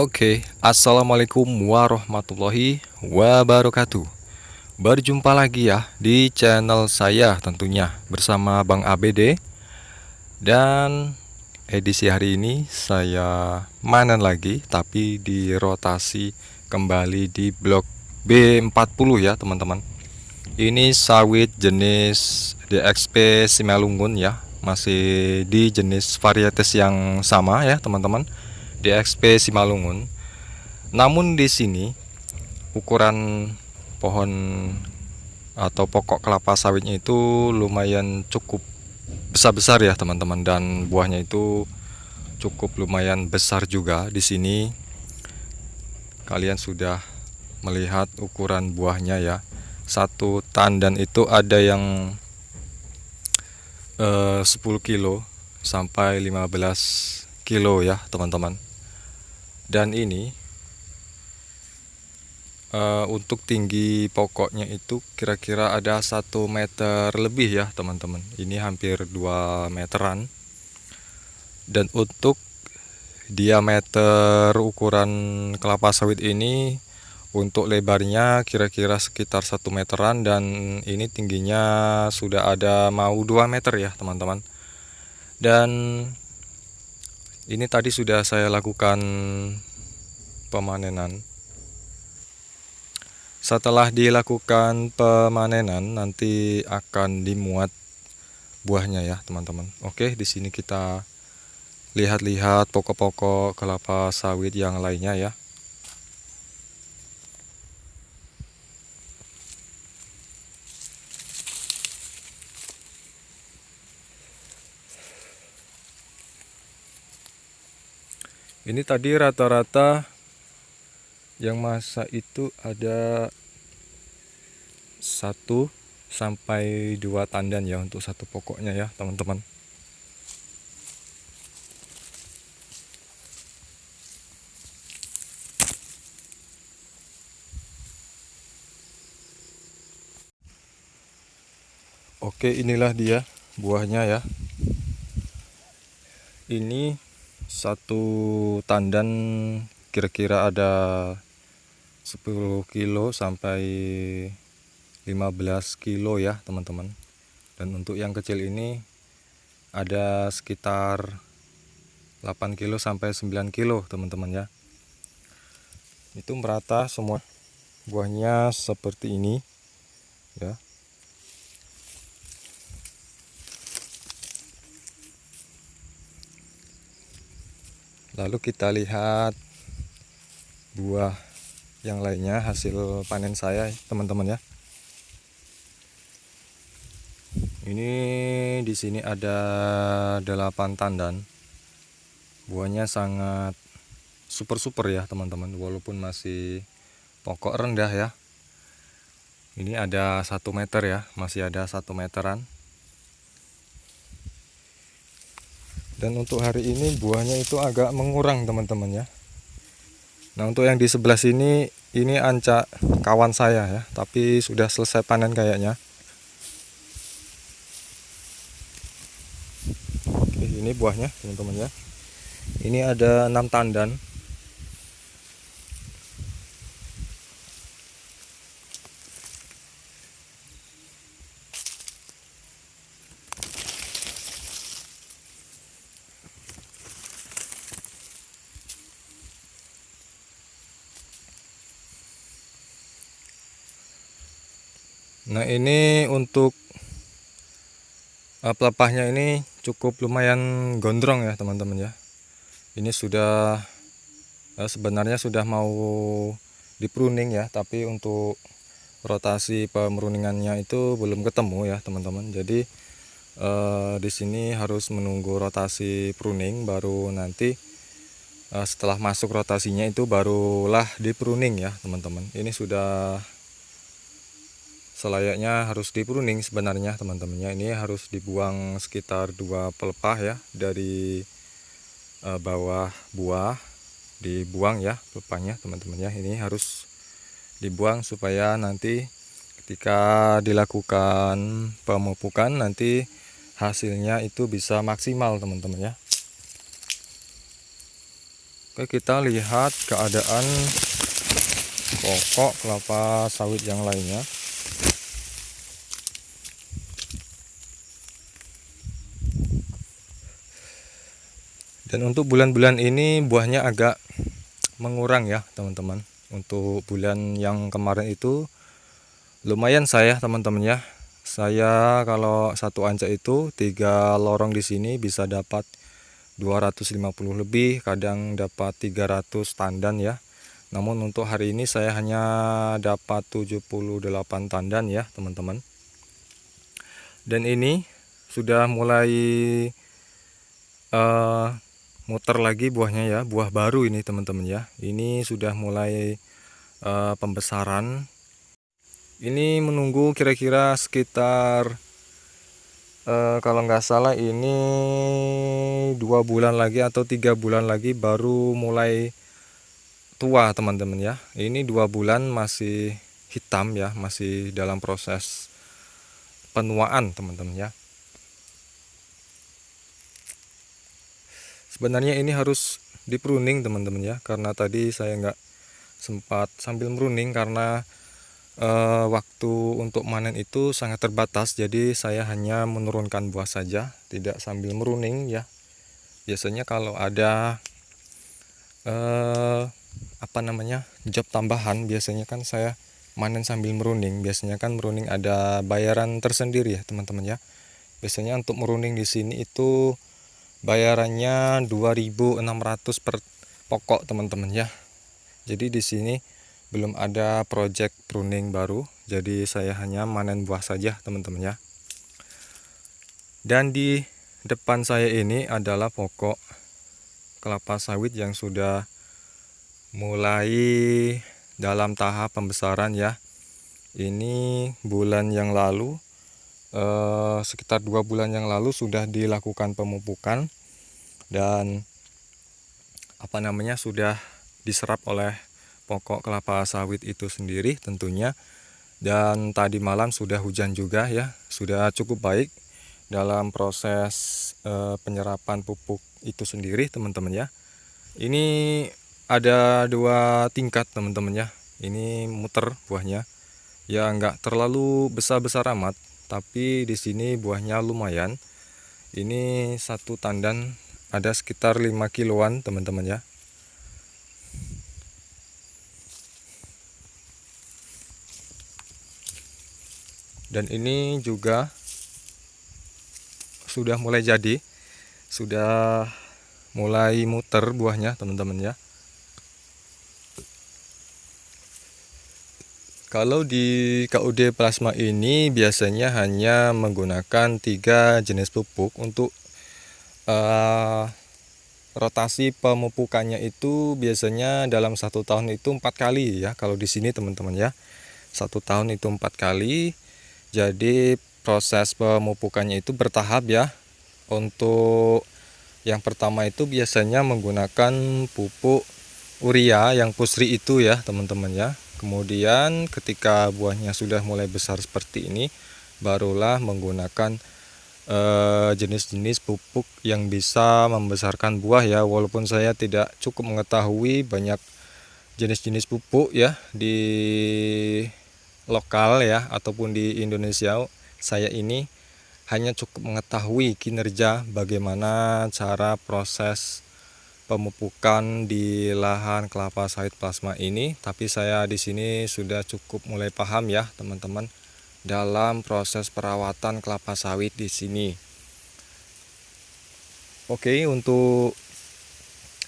Oke, assalamualaikum warahmatullahi wabarakatuh. Berjumpa lagi ya di channel saya tentunya bersama Bang ABD. Dan edisi hari ini saya manen lagi tapi di rotasi kembali di blok B40 ya teman-teman. Ini sawit jenis DXP Simalungun ya, masih di jenis varietas yang sama ya teman-teman, DXP Simalungun. Namun di sini ukuran pohon atau pokok kelapa sawitnya itu lumayan cukup besar-besar ya teman-teman, dan buahnya itu cukup lumayan besar juga. Di sini kalian sudah melihat ukuran buahnya ya. Satu tandan itu ada yang 10 kilo sampai 15 kilo ya teman-teman. Dan ini untuk tinggi pokoknya itu kira-kira ada 1 meter lebih ya teman-teman. Ini hampir 2 meteran. Dan untuk diameter ukuran kelapa sawit ini, untuk lebarnya kira-kira sekitar 1 meteran, dan ini tingginya sudah ada mau 2 meter ya teman-teman. Dan ini tadi sudah saya lakukan pemanenan. Setelah dilakukan pemanenan nanti akan dimuat buahnya ya teman-teman. Oke, di sini kita lihat-lihat pokok-pokok kelapa sawit yang lainnya ya. Ini tadi rata-rata yang masak itu ada 1 sampai 2 tandan ya untuk satu pokoknya ya teman-teman. Oke, inilah dia buahnya ya. Ini satu tandan kira-kira ada 10 kilo sampai 15 kilo ya teman-teman. Dan untuk yang kecil ini ada sekitar 8 kilo sampai 9 kilo teman-teman ya. Itu merata semua buahnya seperti ini ya. Lalu kita lihat buah yang lainnya hasil panen saya teman-teman ya. Ini di sini ada 8 tandan. Buahnya sangat super ya teman-teman, walaupun masih pokok rendah ya. Ini ada 1 meter ya, masih ada 1 meteran. Dan untuk hari ini buahnya itu agak mengurang teman-teman ya. Nah, untuk yang di sebelah sini ini ancak kawan saya ya, tapi sudah selesai panen kayaknya. Oke, ini buahnya teman-teman ya. Ini ada 6 tandan. Nah, ini untuk pelepahnya ini cukup lumayan gondrong ya teman-teman ya. Ini sudah sebenarnya sudah mau dipruning ya, tapi untuk rotasi pemruningannya itu belum ketemu ya teman-teman. Jadi di sini harus menunggu rotasi pruning, baru nanti setelah masuk rotasinya itu barulah dipruning ya teman-teman. Ini sudah selayaknya harus dipruning sebenarnya teman-temannya. Ini harus dibuang sekitar 2 pelepah ya dari bawah buah, dibuang ya pelepahnya teman-teman ya. Ini harus dibuang supaya nanti ketika dilakukan pemupukan nanti hasilnya itu bisa maksimal teman-teman ya. Oke, kita lihat keadaan pokok kelapa sawit yang lainnya. Dan untuk bulan-bulan ini buahnya agak mengurang ya teman-teman. Untuk bulan yang kemarin itu lumayan saya teman-teman ya. Saya kalau satu ancak itu 3 lorong di sini bisa dapat 250 lebih, kadang dapat 300 tandan ya. Namun untuk hari ini saya hanya dapat 78 tandan ya teman-teman. Dan ini sudah mulai muter lagi buahnya ya, buah baru ini teman-teman ya. Ini sudah mulai pembesaran. Ini menunggu kira-kira sekitar kalau nggak salah ini 2 bulan lagi atau 3 bulan lagi baru mulai tua teman-teman ya. Ini 2 bulan masih hitam ya, masih dalam proses penuaan teman-teman ya. Sebenarnya ini harus di pruning teman-teman ya, karena tadi saya nggak sempat sambil meruning karena waktu untuk panen itu sangat terbatas, jadi saya hanya menurunkan buah saja, tidak sambil meruning ya. Biasanya kalau ada job tambahan, biasanya kan saya panen sambil meruning. Biasanya kan meruning ada bayaran tersendiri ya teman-teman ya. Biasanya untuk meruning di sini itu bayarannya 2.600 per pokok teman-teman ya. Jadi di sini belum ada project pruning baru, jadi saya hanya manen buah saja teman-teman ya. Dan di depan saya ini adalah pokok kelapa sawit yang sudah mulai dalam tahap pembesaran ya. Ini bulan yang lalu, sekitar 2 bulan yang lalu sudah dilakukan pemupukan dan sudah diserap oleh pokok kelapa sawit itu sendiri tentunya. Dan tadi malam sudah hujan juga ya, sudah cukup baik dalam proses penyerapan pupuk itu sendiri teman-teman ya. Ini ada 2 tingkat teman-teman ya. Ini muter buahnya ya, nggak terlalu besar-besar amat, tapi di sini buahnya lumayan. Ini satu tandan ada sekitar 5 kiloan teman-teman ya. Dan ini juga sudah mulai jadi, sudah mulai muter buahnya teman-teman ya. Kalau di KUD Plasma ini biasanya hanya menggunakan 3 jenis pupuk untuk rotasi pemupukannya itu biasanya dalam 1 tahun itu 4 kali ya. Kalau di sini teman-teman ya, 1 tahun itu 4 kali. Jadi proses pemupukannya itu bertahap ya. Untuk yang pertama itu biasanya menggunakan pupuk urea yang pusri itu ya teman-teman ya. Kemudian ketika buahnya sudah mulai besar seperti ini, barulah menggunakan jenis-jenis pupuk yang bisa membesarkan buah ya. Walaupun saya tidak cukup mengetahui banyak jenis-jenis pupuk ya di lokal ya ataupun di Indonesia, saya ini hanya cukup mengetahui kinerja bagaimana cara proses pemupukan di lahan kelapa sawit plasma ini. Tapi saya di sini sudah cukup mulai paham ya teman-teman dalam proses perawatan kelapa sawit di sini. Oke, untuk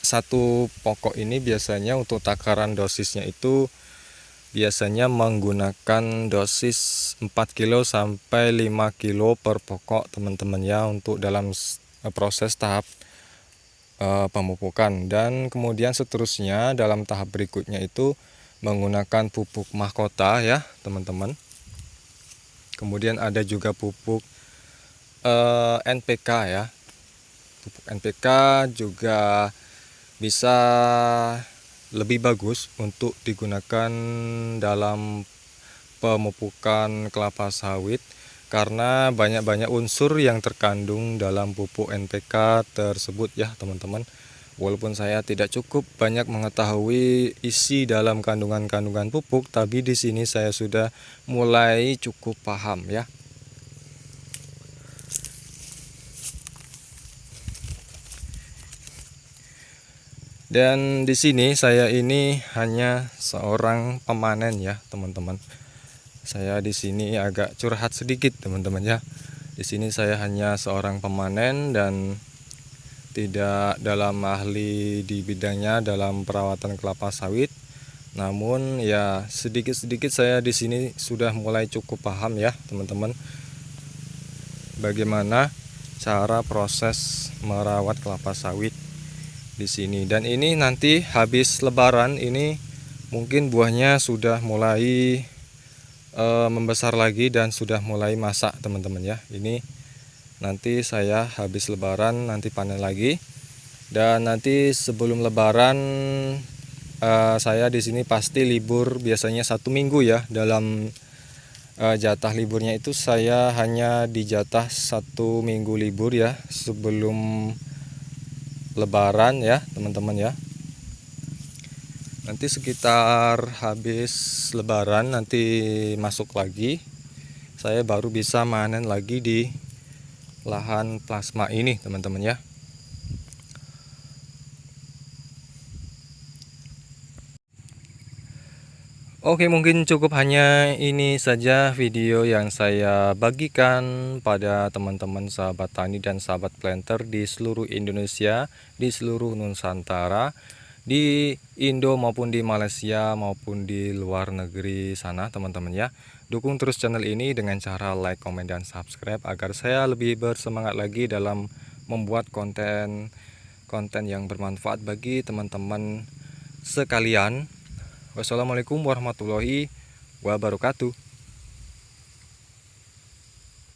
satu pokok ini biasanya untuk takaran dosisnya itu biasanya menggunakan dosis 4 kilo sampai 5 kilo per pokok teman-teman ya, untuk dalam proses tahap pemupukan. Dan kemudian seterusnya dalam tahap berikutnya itu menggunakan pupuk mahkota ya teman-teman. Kemudian ada juga pupuk NPK ya. Pupuk NPK juga bisa lebih bagus untuk digunakan dalam pemupukan kelapa sawit karena banyak-banyak unsur yang terkandung dalam pupuk NPK tersebut ya teman-teman. Walaupun saya tidak cukup banyak mengetahui isi dalam kandungan-kandungan pupuk, tapi di sini saya sudah mulai cukup paham ya. Dan di sini saya ini hanya seorang pemanen ya, teman-teman. Saya di sini agak curhat sedikit, teman-teman ya. Di sini saya hanya seorang pemanen dan tidak dalam ahli di bidangnya dalam perawatan kelapa sawit. Namun ya sedikit-sedikit saya di sini sudah mulai cukup paham ya, teman-teman. Bagaimana cara proses merawat kelapa sawit di sini. Dan ini nanti habis lebaran ini mungkin buahnya sudah mulai membesar lagi dan sudah mulai masak, teman-teman ya. Ini nanti saya habis lebaran nanti panen lagi. Dan nanti sebelum lebaran saya di sini pasti libur biasanya 1 minggu ya. Dalam jatah liburnya itu saya hanya dijatah 1 minggu libur ya sebelum lebaran ya, teman-teman ya. Nanti sekitar habis lebaran nanti masuk lagi, saya baru bisa panen lagi di lahan plasma ini, teman-teman ya. Oke, mungkin cukup hanya ini saja video yang saya bagikan pada teman-teman sahabat tani dan sahabat planter di seluruh Indonesia, di seluruh Nusantara, di Indo maupun di Malaysia maupun di luar negeri sana, teman-teman ya. Dukung terus channel ini dengan cara like, komen, dan subscribe agar saya lebih bersemangat lagi dalam membuat konten yang bermanfaat bagi teman-teman sekalian. Wassalamualaikum warahmatullahi wabarakatuh.